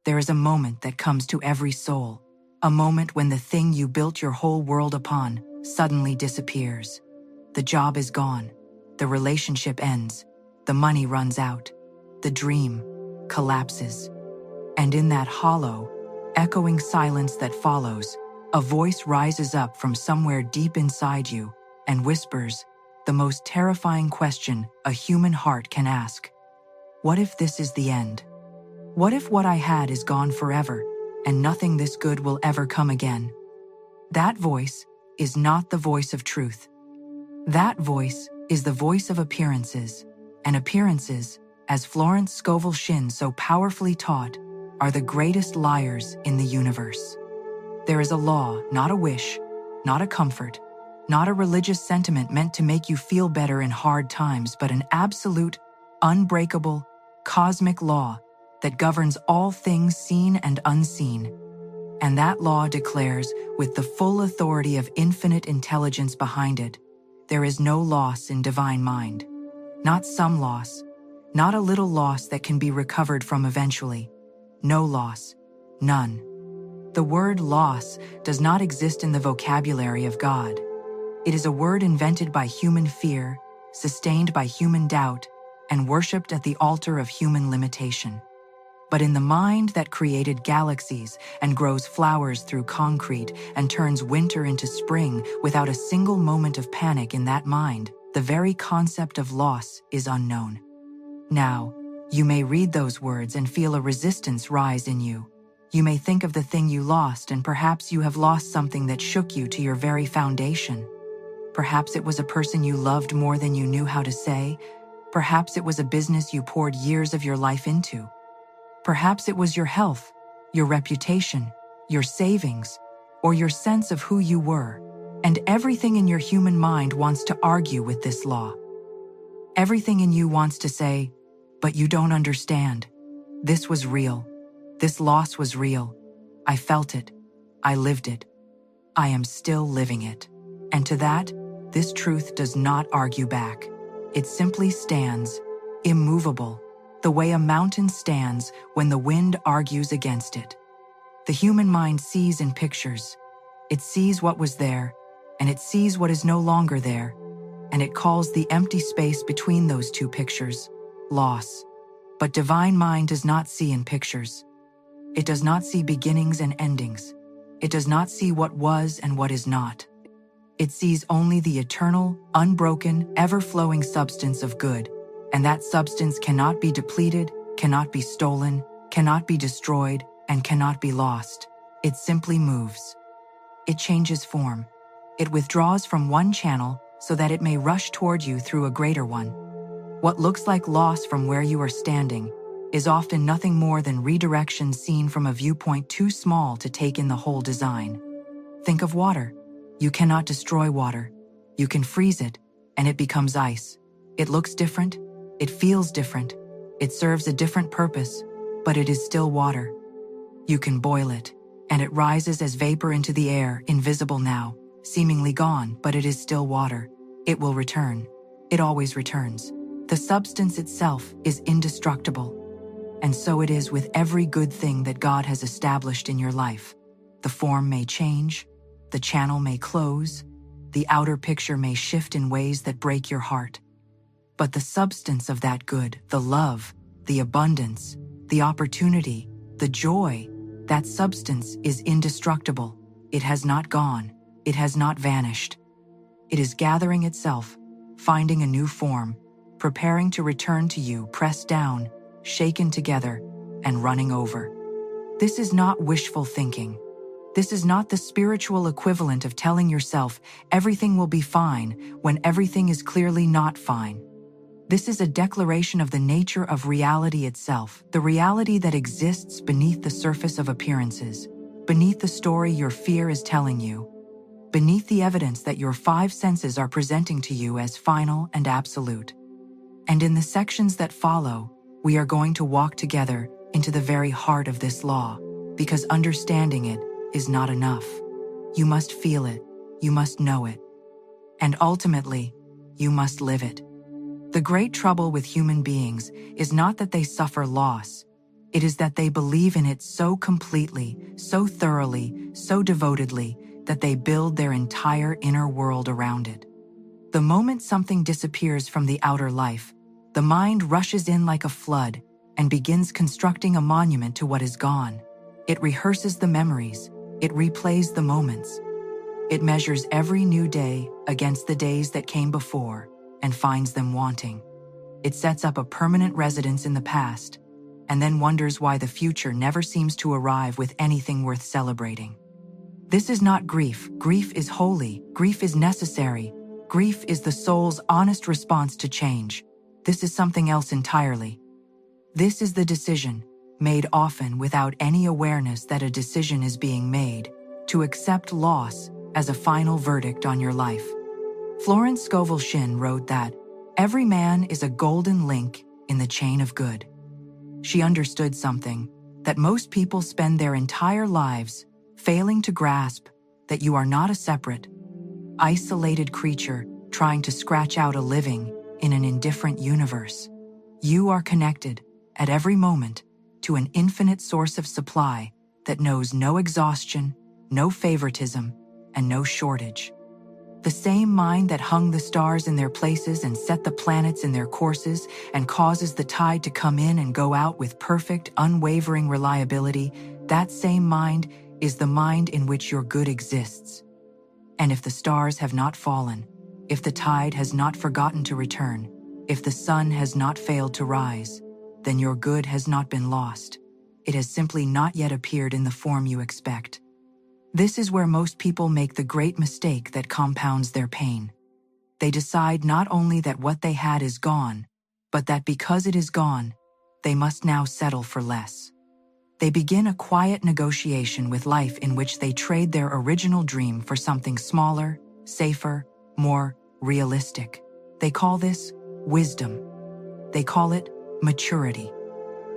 There is a moment that comes to every soul, a moment when the thing you built your whole world upon suddenly disappears. The job is gone, the relationship ends, the money runs out, the dream collapses. And in that hollow, echoing silence that follows, a voice rises up from somewhere deep inside you and whispers the most terrifying question a human heart can ask. What if this is the end? What if what I had is gone forever, and nothing this good will ever come again? That voice is not the voice of truth. That voice is the voice of appearances, and appearances, as Florence Scovel Shinn so powerfully taught, are the greatest liars in the universe. There is a law, not a wish, not a comfort, not a religious sentiment meant to make you feel better in hard times, but an absolute, unbreakable, cosmic law that governs all things seen and unseen. And that law declares, with the full authority of infinite intelligence behind it, there is no loss in divine mind. Not some loss, not a little loss that can be recovered from eventually. No loss, none. The word loss does not exist in the vocabulary of God. It is a word invented by human fear, sustained by human doubt, and worshipped at the altar of human limitation. But in the mind that created galaxies and grows flowers through concrete and turns winter into spring without a single moment of panic in that mind, the very concept of loss is unknown. Now, you may read those words and feel a resistance rise in you. You may think of the thing you lost, and perhaps you have lost something that shook you to your very foundation. Perhaps it was a person you loved more than you knew how to say. Perhaps it was a business you poured years of your life into. Perhaps it was your health, your reputation, your savings, or your sense of who you were, and everything in your human mind wants to argue with this law. Everything in you wants to say, but you don't understand. This was real. This loss was real. I felt it. I lived it. I am still living it. And to that, this truth does not argue back. It simply stands, immovable, the way a mountain stands when the wind argues against it. The human mind sees in pictures. It sees what was there, and it sees what is no longer there, and it calls the empty space between those two pictures loss. But divine mind does not see in pictures. It does not see beginnings and endings. It does not see what was and what is not. It sees only the eternal, unbroken, ever-flowing substance of good, and that substance cannot be depleted, cannot be stolen, cannot be destroyed, and cannot be lost. It simply moves. It changes form. It withdraws from one channel so that it may rush toward you through a greater one. What looks like loss from where you are standing is often nothing more than redirection seen from a viewpoint too small to take in the whole design. Think of water. You cannot destroy water. You can freeze it, and it becomes ice. It looks different. It feels different. It serves a different purpose, but it is still water. You can boil it, and it rises as vapor into the air, invisible now, seemingly gone, but it is still water. It will return. It always returns. The substance itself is indestructible. And so it is with every good thing that God has established in your life. The form may change, the channel may close, the outer picture may shift in ways that break your heart. But the substance of that good, the love, the abundance, the opportunity, the joy, that substance is indestructible. It has not gone. It has not vanished. It is gathering itself, finding a new form, preparing to return to you, pressed down, shaken together, and running over. This is not wishful thinking. This is not the spiritual equivalent of telling yourself everything will be fine when everything is clearly not fine. This is a declaration of the nature of reality itself, the reality that exists beneath the surface of appearances, beneath the story your fear is telling you, beneath the evidence that your five senses are presenting to you as final and absolute. And in the sections that follow, we are going to walk together into the very heart of this law, because understanding it is not enough. You must feel it, you must know it, and ultimately, you must live it. The great trouble with human beings is not that they suffer loss, It is that they believe in it so completely, so thoroughly, so devotedly, that they build their entire inner world around it. The moment something disappears from the outer life, the mind rushes in like a flood and begins constructing a monument to what is gone. It rehearses the memories, it replays the moments. It measures every new day against the days that came before and finds them wanting. It sets up a permanent residence in the past and then wonders why the future never seems to arrive with anything worth celebrating. This is not grief. Grief is holy. Grief is necessary. Grief is the soul's honest response to change. This is something else entirely. This is the decision, made often without any awareness that a decision is being made, to accept loss as a final verdict on your life. Florence Scovel Shinn wrote that every man is a golden link in the chain of good. She understood something, that most people spend their entire lives failing to grasp that you are not a separate, isolated creature trying to scratch out a living in an indifferent universe. You are connected, at every moment, to an infinite source of supply that knows no exhaustion, no favoritism, and no shortage. The same mind that hung the stars in their places and set the planets in their courses and causes the tide to come in and go out with perfect, unwavering reliability, that same mind is the mind in which your good exists. And if the stars have not fallen, if the tide has not forgotten to return, if the sun has not failed to rise, then your good has not been lost. It has simply not yet appeared in the form you expect. This is where most people make the great mistake that compounds their pain. They decide not only that what they had is gone, but that because it is gone, they must now settle for less. They begin a quiet negotiation with life in which they trade their original dream for something smaller, safer, more realistic. They call this wisdom. They call it maturity.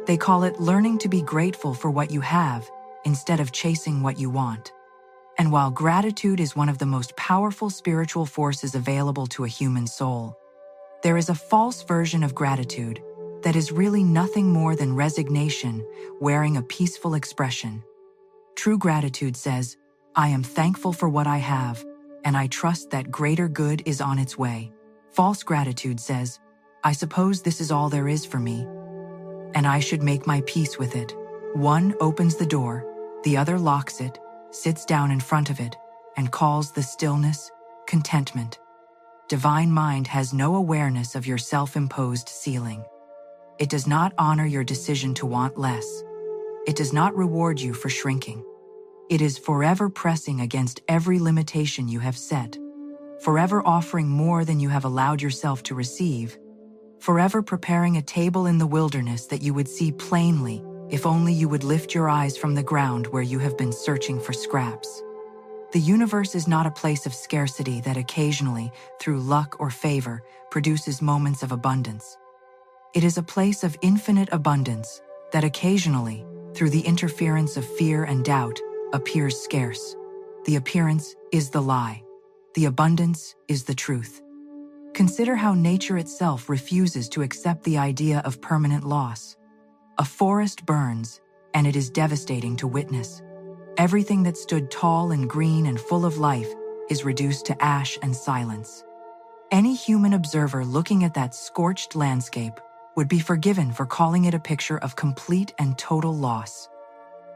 They call it learning to be grateful for what you have instead of chasing what you want. And while gratitude is one of the most powerful spiritual forces available to a human soul, there is a false version of gratitude that is really nothing more than resignation wearing a peaceful expression. True gratitude says, I am thankful for what I have, and I trust that greater good is on its way. False gratitude says, I suppose this is all there is for me, and I should make my peace with it. One opens the door, the other locks it, sits down in front of it, and calls the stillness contentment. Divine mind has no awareness of your self-imposed ceiling. It does not honor your decision to want less. It does not reward you for shrinking. It is forever pressing against every limitation you have set, forever offering more than you have allowed yourself to receive, forever preparing a table in the wilderness that you would see plainly if only you would lift your eyes from the ground where you have been searching for scraps. The universe is not a place of scarcity that occasionally, through luck or favor, produces moments of abundance. It is a place of infinite abundance that occasionally, through the interference of fear and doubt, appears scarce. The appearance is the lie. The abundance is the truth. Consider how nature itself refuses to accept the idea of permanent loss. A forest burns, and it is devastating to witness. Everything that stood tall and green and full of life is reduced to ash and silence. Any human observer looking at that scorched landscape would be forgiven for calling it a picture of complete and total loss.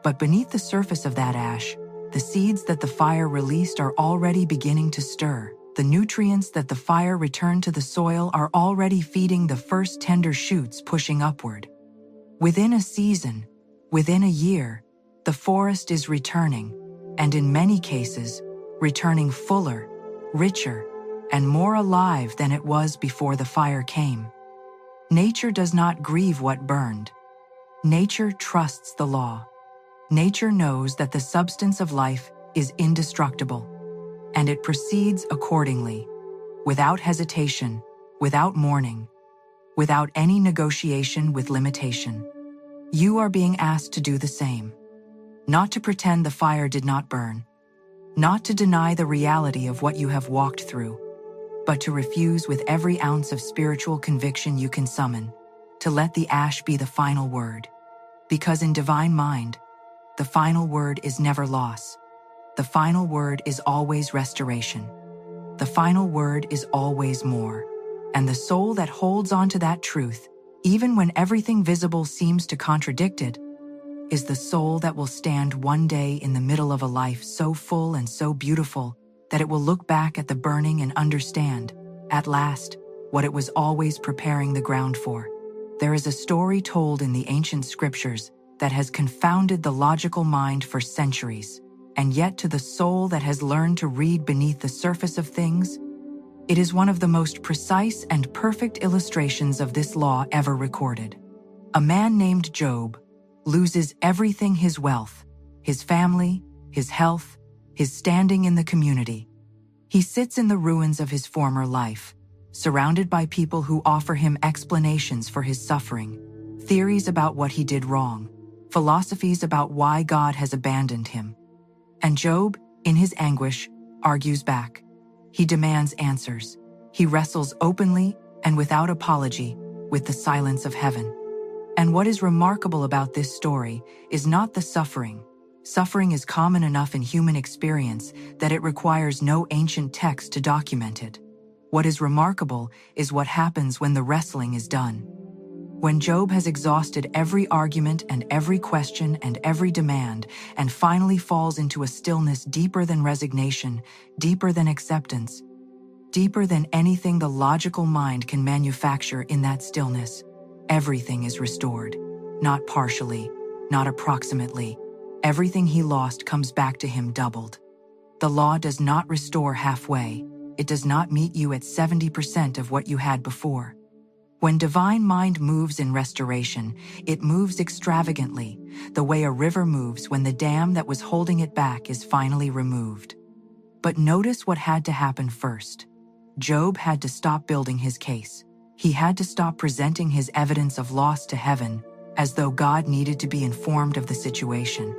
But beneath the surface of that ash, the seeds that the fire released are already beginning to stir. The nutrients that the fire returned to the soil are already feeding the first tender shoots pushing upward. Within a season, within a year, the forest is returning, and in many cases, returning fuller, richer, and more alive than it was before the fire came. Nature does not grieve what burned. Nature trusts the law. Nature knows that the substance of life is indestructible, and it proceeds accordingly, without hesitation, without mourning, without any negotiation with limitation. You are being asked to do the same. Not to pretend the fire did not burn, not to deny the reality of what you have walked through, but to refuse with every ounce of spiritual conviction you can summon, to let the ash be the final word. Because in divine mind, the final word is never loss. The final word is always restoration. The final word is always more. And the soul that holds on to that truth, even when everything visible seems to contradict it, is the soul that will stand one day in the middle of a life so full and so beautiful that it will look back at the burning and understand, at last, what it was always preparing the ground for. There is a story told in the ancient scriptures that has confounded the logical mind for centuries, and yet to the soul that has learned to read beneath the surface of things, it is one of the most precise and perfect illustrations of this law ever recorded. A man named Job loses everything: his wealth, his family, his health, his standing in the community. He sits in the ruins of his former life, surrounded by people who offer him explanations for his suffering, theories about what he did wrong, philosophies about why God has abandoned him. And Job, in his anguish, argues back. He demands answers. He wrestles openly and without apology with the silence of heaven. And what is remarkable about this story is not the suffering. Suffering is common enough in human experience that it requires no ancient text to document it. What is remarkable is what happens when the wrestling is done. When Job has exhausted every argument and every question and every demand, and finally falls into a stillness deeper than resignation, deeper than acceptance, deeper than anything the logical mind can manufacture, in that stillness, everything is restored. Not partially, not approximately. Everything he lost comes back to him doubled. The law does not restore halfway. It does not meet you at 70% of what you had before. When divine mind moves in restoration, it moves extravagantly, the way a river moves when the dam that was holding it back is finally removed. But notice what had to happen first. Job had to stop building his case. He had to stop presenting his evidence of loss to heaven, as though God needed to be informed of the situation.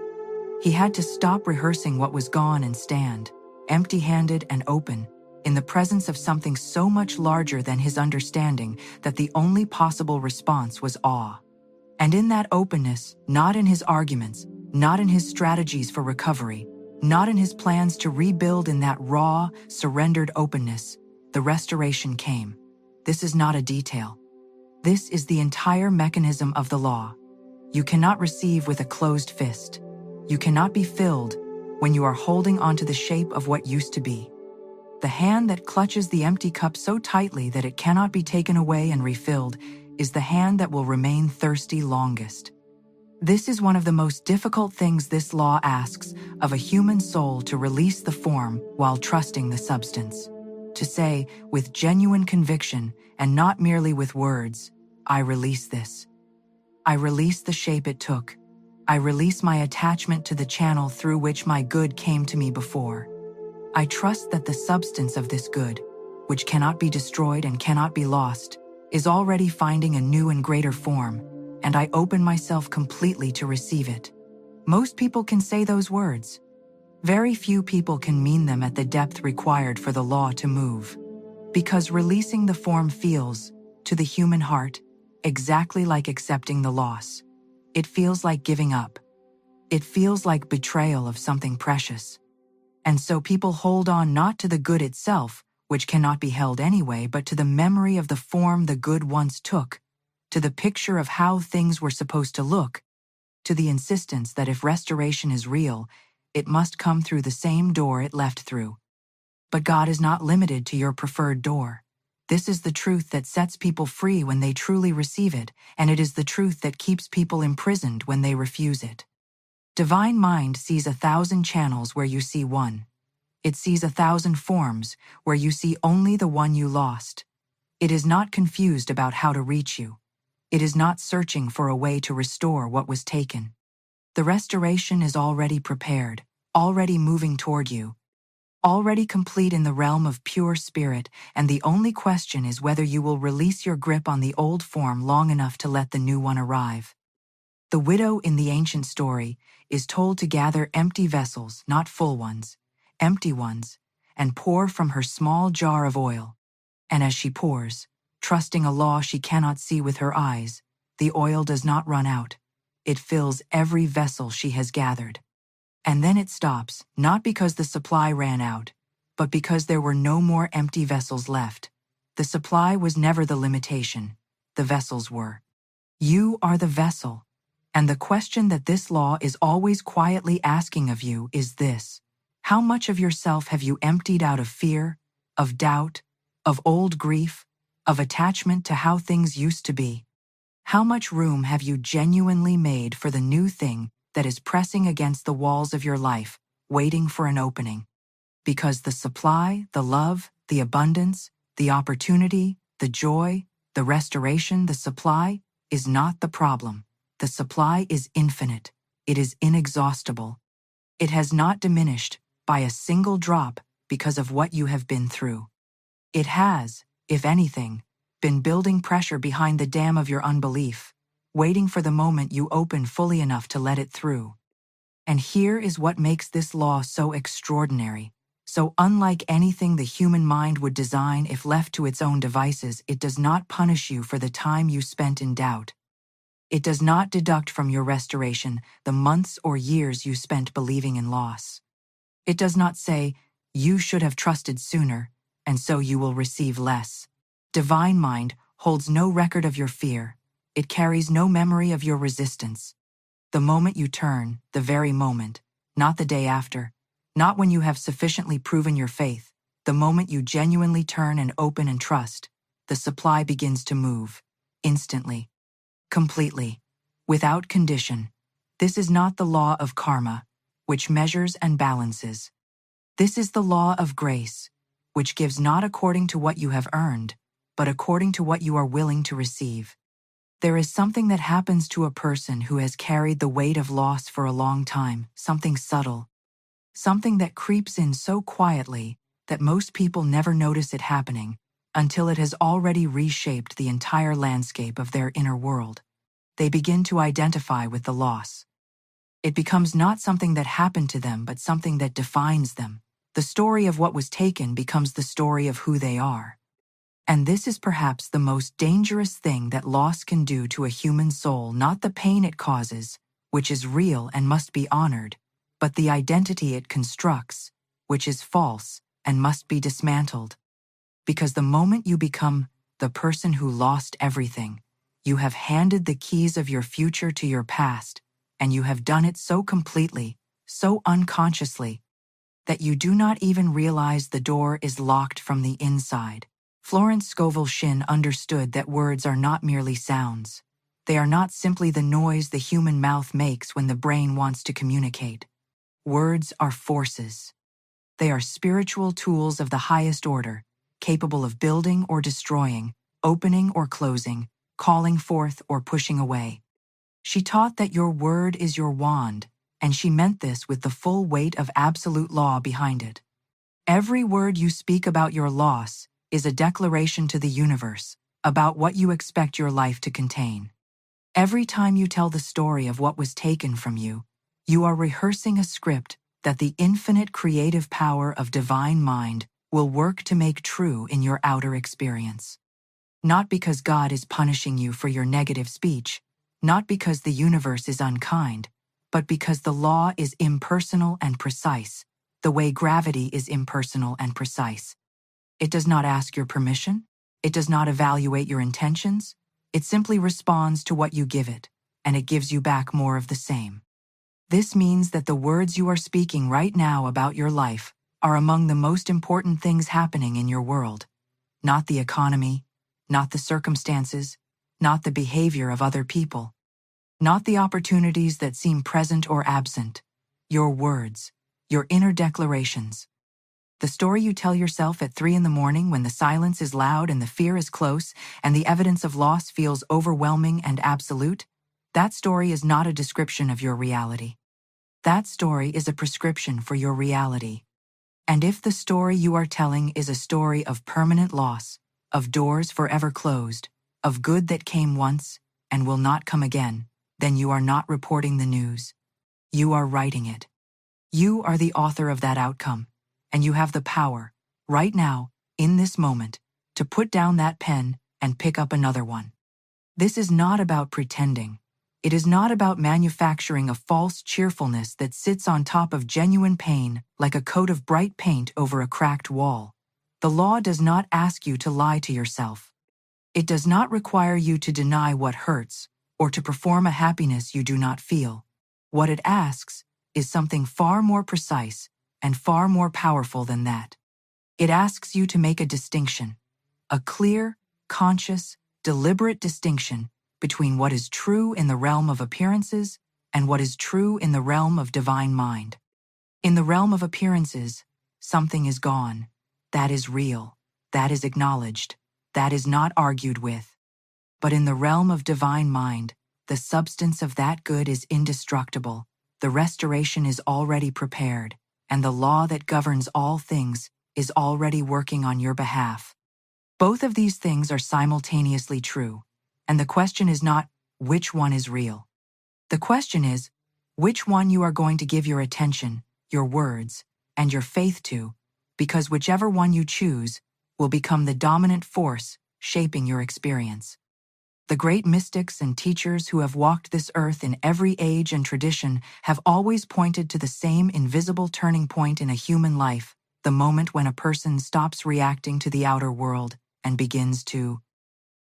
He had to stop rehearsing what was gone and stand, empty-handed and open, in the presence of something so much larger than his understanding that the only possible response was awe. And in that openness, not in his arguments, not in his strategies for recovery, not in his plans to rebuild, in that raw, surrendered openness, the restoration came. This is not a detail. This is the entire mechanism of the law. You cannot receive with a closed fist. You cannot be filled when you are holding onto the shape of what used to be. The hand that clutches the empty cup so tightly that it cannot be taken away and refilled is the hand that will remain thirsty longest. This is one of the most difficult things this law asks of a human soul: to release the form while trusting the substance. To say, with genuine conviction and not merely with words, I release this. I release the shape it took. I release my attachment to the channel through which my good came to me before. I trust that the substance of this good, which cannot be destroyed and cannot be lost, is already finding a new and greater form, and I open myself completely to receive it. Most people can say those words. Very few people can mean them at the depth required for the law to move. Because releasing the form feels, to the human heart, exactly like accepting the loss. It feels like giving up. It feels like betrayal of something precious. And so people hold on not to the good itself, which cannot be held anyway, but to the memory of the form the good once took, to the picture of how things were supposed to look, to the insistence that if restoration is real, it must come through the same door it left through. But God is not limited to your preferred door. This is the truth that sets people free when they truly receive it, and it is the truth that keeps people imprisoned when they refuse it. Divine mind sees 1,000 channels where you see one. It sees 1,000 forms where you see only the one you lost. It is not confused about how to reach you. It is not searching for a way to restore what was taken. The restoration is already prepared, already moving toward you, already complete in the realm of pure spirit, and the only question is whether you will release your grip on the old form long enough to let the new one arrive. The widow in the ancient story is told to gather empty vessels, not full ones, empty ones, and pour from her small jar of oil. And as she pours, trusting a law she cannot see with her eyes, the oil does not run out. it fills every vessel she has gathered. And then it stops, not because the supply ran out, but because there were no more empty vessels left. The supply was never the limitation. The vessels were. You are the vessel. And the question that this law is always quietly asking of you is this: how much of yourself have you emptied out of fear, of doubt, of old grief, of attachment to how things used to be? How much room have you genuinely made for the new thing that is pressing against the walls of your life, waiting for an opening? Because the supply, the love, the abundance, the opportunity, the joy, the restoration, the supply is not the problem. The supply is infinite. It is inexhaustible. It has not diminished by a single drop because of what you have been through. It has, if anything, been building pressure behind the dam of your unbelief, waiting for the moment you open fully enough to let it through. And here is what makes this law so extraordinary, so unlike anything the human mind would design if left to its own devices. It does not punish you for the time you spent in doubt. It does not deduct from your restoration the months or years you spent believing in loss. It does not say, you should have trusted sooner, and so you will receive less. Divine mind holds no record of your fear. It carries no memory of your resistance. The moment you turn, the very moment, not the day after, not when you have sufficiently proven your faith, the moment you genuinely turn and open and trust, the supply begins to move, instantly. Completely, without condition. This is not the law of karma, which measures and balances. This is the law of grace, which gives not according to what you have earned, but according to what you are willing to receive. There is something that happens to a person who has carried the weight of loss for a long time, something subtle, something that creeps in so quietly that most people never notice it happening, until it has already reshaped the entire landscape of their inner world. They begin to identify with the loss. It becomes not something that happened to them, but something that defines them. The story of what was taken becomes the story of who they are. And this is perhaps the most dangerous thing that loss can do to a human soul, not the pain it causes, which is real and must be honored, but the identity it constructs, which is false and must be dismantled. Because the moment you become the person who lost everything, you have handed the keys of your future to your past, and you have done it so completely, so unconsciously, that you do not even realize the door is locked from the inside. Florence Scovel Shinn understood that words are not merely sounds. They are not simply the noise the human mouth makes when the brain wants to communicate. Words are forces. They are spiritual tools of the highest order, capable of building or destroying, opening or closing, calling forth or pushing away. She taught that your word is your wand, and she meant this with the full weight of absolute law behind it. Every word you speak about your loss is a declaration to the universe about what you expect your life to contain. Every time you tell the story of what was taken from you, you are rehearsing a script that the infinite creative power of divine mind will work to make true in your outer experience. Not because God is punishing you for your negative speech, not because the universe is unkind, but because the law is impersonal and precise, the way gravity is impersonal and precise. It does not ask your permission. It does not evaluate your intentions. It simply responds to what you give it, and it gives you back more of the same. This means that the words you are speaking right now about your life are among the most important things happening in your world. Not the economy, not the circumstances, not the behavior of other people, not the opportunities that seem present or absent. Your words, your inner declarations. The story you tell yourself at 3 a.m. when the silence is loud and the fear is close and the evidence of loss feels overwhelming and absolute, that story is not a description of your reality. That story is a prescription for your reality. And if the story you are telling is a story of permanent loss, of doors forever closed, of good that came once and will not come again, then you are not reporting the news. You are writing it. You are the author of that outcome, and you have the power, right now, in this moment, to put down that pen and pick up another one. This is not about pretending. It is not about manufacturing a false cheerfulness that sits on top of genuine pain like a coat of bright paint over a cracked wall. The law does not ask you to lie to yourself. It does not require you to deny what hurts or to perform a happiness you do not feel. What it asks is something far more precise and far more powerful than that. It asks you to make a distinction, a clear, conscious, deliberate distinction between what is true in the realm of appearances and what is true in the realm of divine mind. In the realm of appearances, something is gone. That is real. That is acknowledged. That is not argued with. But in the realm of divine mind, the substance of that good is indestructible. The restoration is already prepared, and the law that governs all things is already working on your behalf. Both of these things are simultaneously true, and the question is not which one is real. The question is which one you are going to give your attention, your words, and your faith to, because whichever one you choose will become the dominant force shaping your experience. The great mystics and teachers who have walked this earth in every age and tradition have always pointed to the same invisible turning point in a human life, the moment when a person stops reacting to the outer world and begins to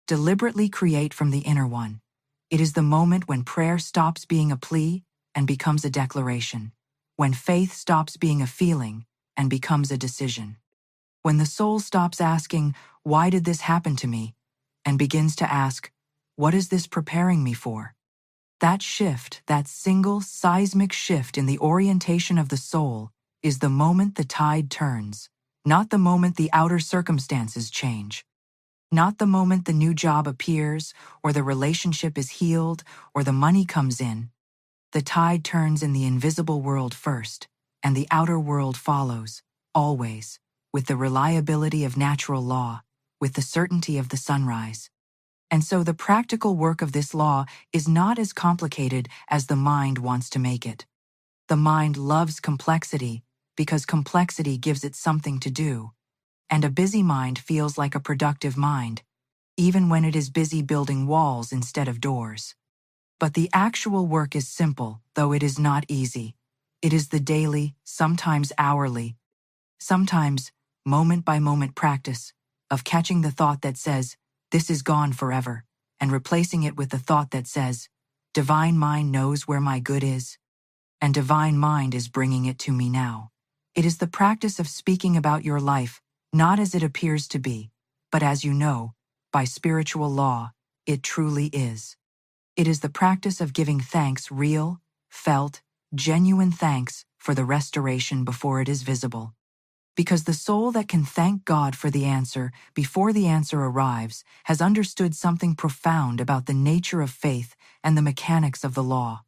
deliberately create from the inner one. It is the moment when prayer stops being a plea and becomes a declaration, when faith stops being a feeling and becomes a decision, when the soul stops asking, "Why did this happen to me?" and begins to ask, "What is this preparing me for?" That shift, that single seismic shift in the orientation of the soul, is the moment the tide turns, not the moment the outer circumstances change. Not the moment the new job appears, or the relationship is healed, or the money comes in. The tide turns in the invisible world first, and the outer world follows, always, with the reliability of natural law, with the certainty of the sunrise. And so the practical work of this law is not as complicated as the mind wants to make it. The mind loves complexity because complexity gives it something to do. And a busy mind feels like a productive mind, even when it is busy building walls instead of doors. But the actual work is simple, though it is not easy. It is the daily, sometimes hourly, sometimes moment-by-moment practice of catching the thought that says, "This is gone forever," and replacing it with the thought that says, "Divine Mind knows where my good is, and Divine Mind is bringing it to me now." It is the practice of speaking about your life, not as it appears to be, but as you know, by spiritual law, it truly is. It is the practice of giving thanks, real, felt, genuine thanks for the restoration before it is visible. Because the soul that can thank God for the answer before the answer arrives has understood something profound about the nature of faith and the mechanics of the law.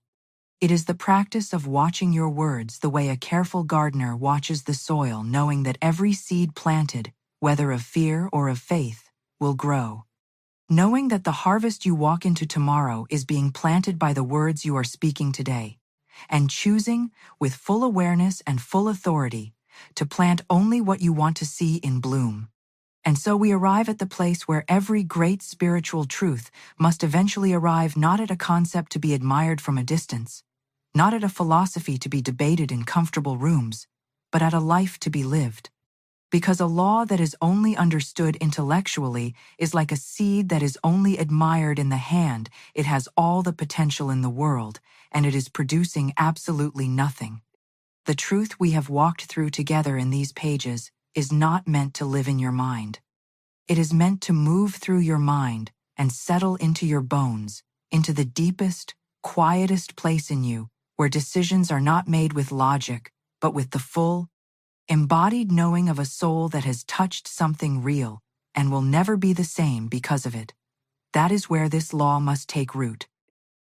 It is the practice of watching your words the way a careful gardener watches the soil, knowing that every seed planted, whether of fear or of faith, will grow. Knowing that the harvest you walk into tomorrow is being planted by the words you are speaking today, and choosing, with full awareness and full authority, to plant only what you want to see in bloom. And so we arrive at the place where every great spiritual truth must eventually arrive, not at a concept to be admired from a distance, not at a philosophy to be debated in comfortable rooms, but at a life to be lived. Because a law that is only understood intellectually is like a seed that is only admired in the hand. It has all the potential in the world, and it is producing absolutely nothing. The truth we have walked through together in these pages is not meant to live in your mind. It is meant to move through your mind and settle into your bones, into the deepest, quietest place in you, where decisions are not made with logic, but with the full, embodied knowing of a soul that has touched something real and will never be the same because of it. That is where this law must take root.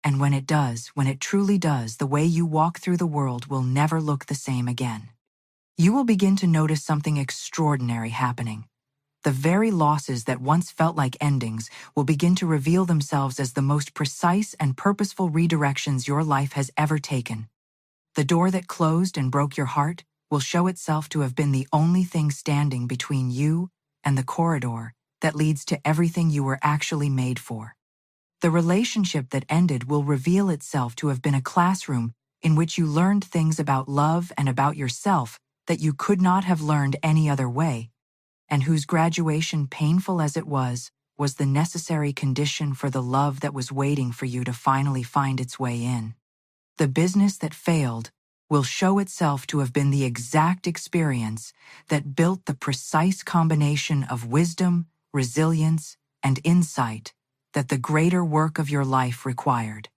And when it does, when it truly does, the way you walk through the world will never look the same again. You will begin to notice something extraordinary happening. The very losses that once felt like endings will begin to reveal themselves as the most precise and purposeful redirections your life has ever taken. The door that closed and broke your heart will show itself to have been the only thing standing between you and the corridor that leads to everything you were actually made for. The relationship that ended will reveal itself to have been a classroom in which you learned things about love and about yourself that you could not have learned any other way, and whose graduation, painful as it was the necessary condition for the love that was waiting for you to finally find its way in. The business that failed will show itself to have been the exact experience that built the precise combination of wisdom, resilience, and insight that the greater work of your life required.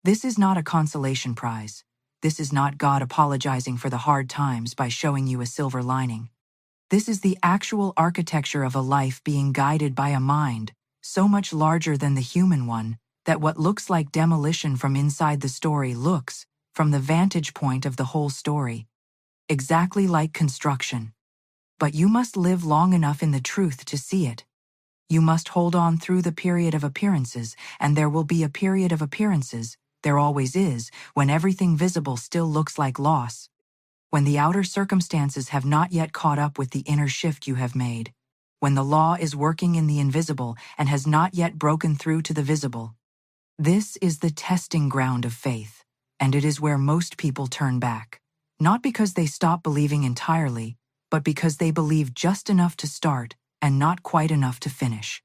This is not a consolation prize. This is not God apologizing for the hard times by showing you a silver lining. This is the actual architecture of a life being guided by a mind so much larger than the human one that what looks like demolition from inside the story looks, from the vantage point of the whole story, exactly like construction. But you must live long enough in the truth to see it. You must hold on through the period of appearances, and there will be a period of appearances, there always is, when everything visible still looks like loss, when the outer circumstances have not yet caught up with the inner shift you have made, when the law is working in the invisible and has not yet broken through to the visible. This is the testing ground of faith, and it is where most people turn back, not because they stop believing entirely, but because they believe just enough to start and not quite enough to finish.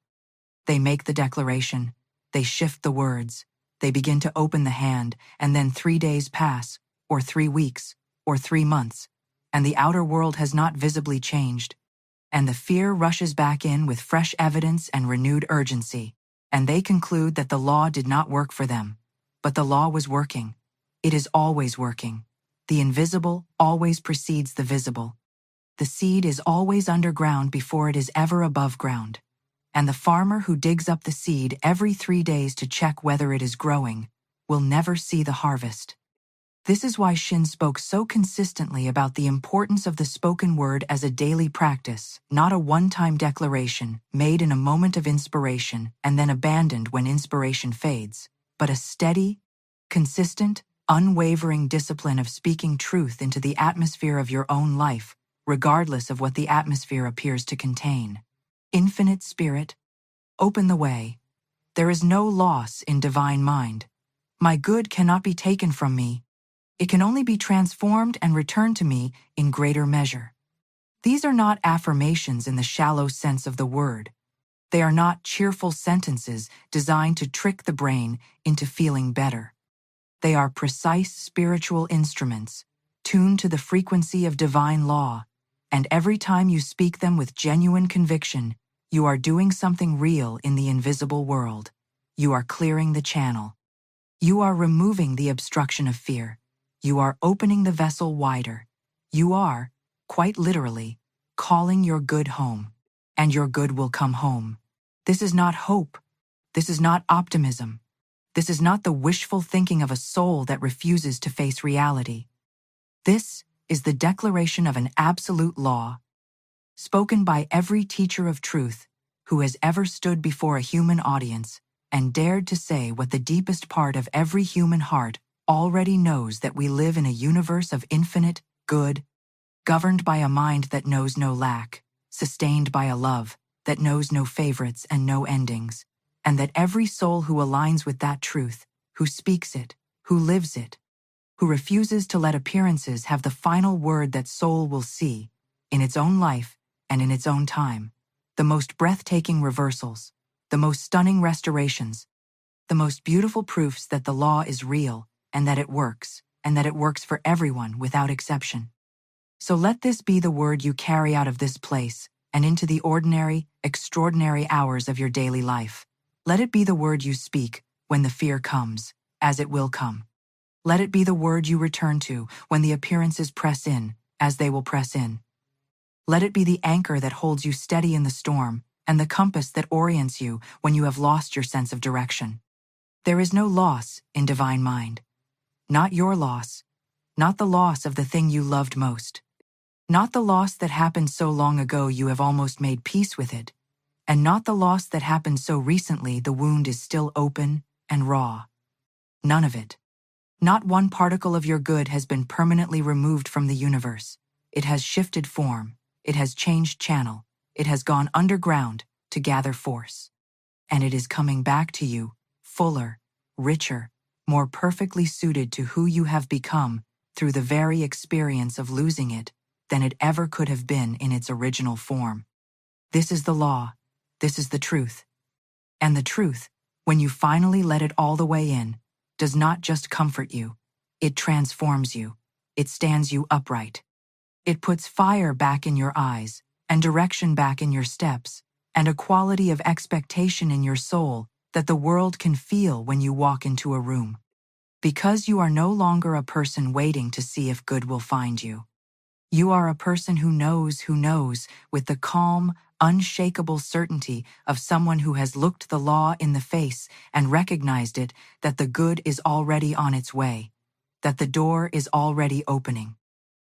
They make the declaration, they shift the words, they begin to open the hand, and then 3 days pass, or 3 weeks, or 3 months, and the outer world has not visibly changed, and the fear rushes back in with fresh evidence and renewed urgency, and they conclude that the law did not work for them. But the law was working. It is always working. The invisible always precedes the visible. The seed is always underground before it is ever above ground, and the farmer who digs up the seed every 3 days to check whether it is growing will never see the harvest. This is why Shinn spoke so consistently about the importance of the spoken word as a daily practice, not a one-time declaration made in a moment of inspiration and then abandoned when inspiration fades, but a steady, consistent, unwavering discipline of speaking truth into the atmosphere of your own life, regardless of what the atmosphere appears to contain. Infinite Spirit, open the way. There is no loss in divine mind. My good cannot be taken from me. It can only be transformed and returned to me in greater measure. These are not affirmations in the shallow sense of the word. They are not cheerful sentences designed to trick the brain into feeling better. They are precise spiritual instruments, tuned to the frequency of divine law, and every time you speak them with genuine conviction, you are doing something real in the invisible world. You are clearing the channel. You are removing the obstruction of fear. You are opening the vessel wider. You are, quite literally, calling your good home, and your good will come home. This is not hope. This is not optimism. This is not the wishful thinking of a soul that refuses to face reality. This is the declaration of an absolute law, spoken by every teacher of truth who has ever stood before a human audience and dared to say what the deepest part of every human heart already knows, that we live in a universe of infinite good, governed by a mind that knows no lack, sustained by a love that knows no favorites and no endings, and that every soul who aligns with that truth, who speaks it, who lives it, who refuses to let appearances have the final word, that soul will see, in its own life and in its own time, the most breathtaking reversals, the most stunning restorations, the most beautiful proofs that the law is real, and that it works for everyone without exception. So let this be the word you carry out of this place and into the ordinary, extraordinary hours of your daily life. Let it be the word you speak when the fear comes, as it will come. Let it be the word you return to when the appearances press in, as they will press in. Let it be the anchor that holds you steady in the storm and the compass that orients you when you have lost your sense of direction. There is no loss in divine mind. Not your loss, not the loss of the thing you loved most, not the loss that happened so long ago you have almost made peace with it, and not the loss that happened so recently the wound is still open and raw. None of it. Not one particle of your good has been permanently removed from the universe. It has shifted form, it has changed channel, it has gone underground to gather force. And it is coming back to you, fuller, richer, more perfectly suited to who you have become through the very experience of losing it than it ever could have been in its original form. This is the law. This is the truth. And the truth, when you finally let it all the way in, does not just comfort you. It transforms you. It stands you upright. It puts fire back in your eyes, and direction back in your steps, and a quality of expectation in your soul that the world can feel when you walk into a room. Because you are no longer a person waiting to see if good will find you. You are a person who knows, with the calm, unshakable certainty of someone who has looked the law in the face and recognized it, that the good is already on its way, that the door is already opening,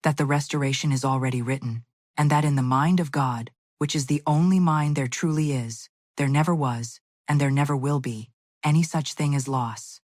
that the restoration is already written, and that in the mind of God, which is the only mind there truly is, there never was, and there never will be, any such thing as loss.